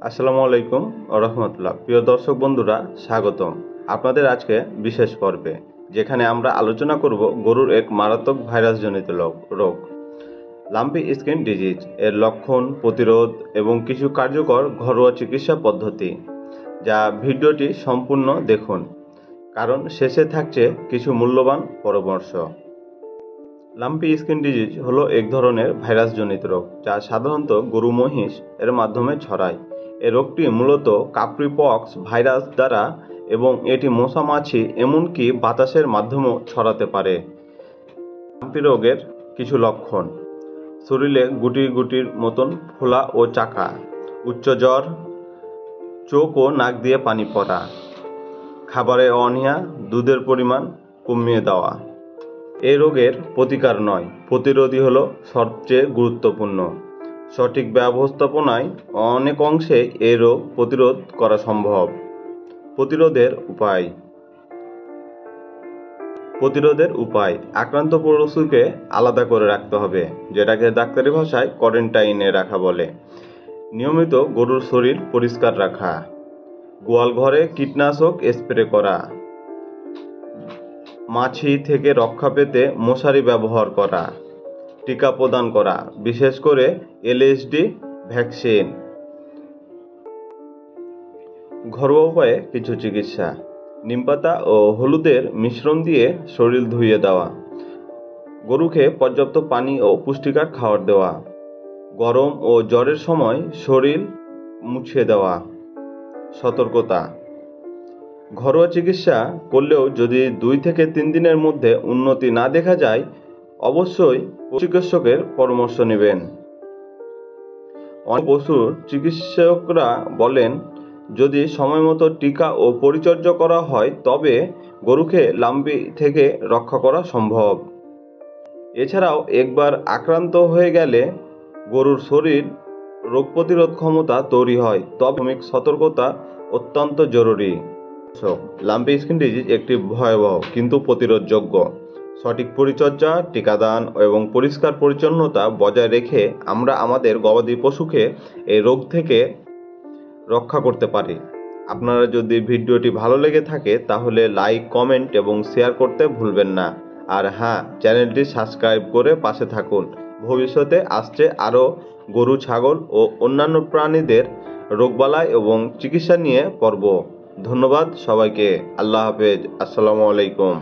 আসসালামু আলাইকুম রহমতুল্লাহ। প্রিয় দর্শক বন্ধুরা, স্বাগতম আপনাদের আজকে বিশেষ পর্বে, যেখানে আমরা আলোচনা করব গরুর এক মারাত্মক ভাইরাসজনিত রোগ লাম্পি স্কিন ডিজিজ এর লক্ষণ, প্রতিরোধ এবং কিছু কার্যকর ঘরোয়া চিকিৎসা পদ্ধতি। যা ভিডিওটি সম্পূর্ণ দেখুন, কারণ শেষে থাকছে কিছু মূল্যবান পরামর্শ। লাম্পি স্কিন ডিজিজ হলো এক ধরনের ভাইরাসজনিত রোগ, যা সাধারণত গরু মহিষ এর মাধ্যমে ছড়ায়। এই রোগটি মূলত কাপ্রি পক্স ভাইরাস দ্বারা এবং এটি মশা, মাছি এমনকি বাতাসের মাধ্যমেও ছড়াতে পারে। লাম্পি রোগের কিছু লক্ষণ: শরীরে গুটির গুটির মতন ফোলা ও চাকা, উচ্চ জ্বর, চোখ ও নাক দিয়ে পানি পড়া, খাবারে অনীহা, দুধের পরিমাণ কমিয়ে দেওয়া। এই রোগের প্রতিকার নয়, প্রতিরোধই হলো সবচেয়ে গুরুত্বপূর্ণ। সঠিক ব্যবস্থাপনায় অনেক অংশে এই রোগ প্রতিরোধ করা সম্ভব। প্রতিরোধের উপায়: আক্রান্ত পশুকে আলাদা করে রাখতে হবে, যেটাকে ডাক্তারি ভাষায় কোয়ারেন্টাইনে রাখা বলে। নিয়মিত গরুর শরীর পরিষ্কার রাখা, গোয়াল ঘরে কীটনাশক স্প্রে করা, মাছি থেকে রক্ষা পেতে মশারি ব্যবহার করা, টিকা প্রদান করা, বিশেষ করে এলএসডি ভ্যাকসিন। ঘরোয়া উপায়ে কিছু চিকিৎসা: নিমপাতা ও হলুদের মিশ্রণ দিয়ে শরীর ধুইয়ে দেওয়া, গরুকে পর্যাপ্ত পানি ও পুষ্টিকর খাবার দেওয়া, গরম ও জ্বরের সময় শরীর মুছিয়ে দেওয়া। সতর্কতা: ঘরোয়া চিকিৎসা করলেও যদি 2 থেকে 3 দিনের মধ্যে উন্নতি না দেখা যায়, অবশ্যই চিকিৎসকের পরামর্শ নেবেন। অনেক পশুর চিকিৎসকরা বলেন, যদি সময়মতো টিকা ও পরিচর্যা করা হয় তবে গরুকে লাম্পি থেকে রক্ষা করা সম্ভব। এছাড়াও একবার আক্রান্ত হয়ে গেলে গরুর শরীর রোগ প্রতিরোধ ক্ষমতা তৈরি হয়, তবে সতর্কতা অত্যন্ত জরুরি। লাম্পি স্কিন ডিজিজ একটি ভয়াবহ কিন্তু প্রতিরোধযোগ্য। সঠিক পরিচর্যা, টিকাদান এবং পরিষ্কার পরিচ্ছন্নতা বজায় রেখে আমরা আমাদের গবাদি পশুকে এই রোগ থেকে রক্ষা করতে পারি। আপনারা যদি ভিডিওটি ভালো লেগে থাকে তাহলে লাইক, কমেন্ট এবং শেয়ার করতে ভুলবেন না। আর হ্যাঁ, চ্যানেলটি সাবস্ক্রাইব করে পাশে থাকুন। ভবিষ্যতে আসছে আরও গরু, ছাগল ও অন্যান্য প্রাণীদের রোগবালাই এবং চিকিৎসা নিয়ে পর্ব। ধন্যবাদ সবাইকে। আল্লাহ হাফেজ। আসসালামু আলাইকুম।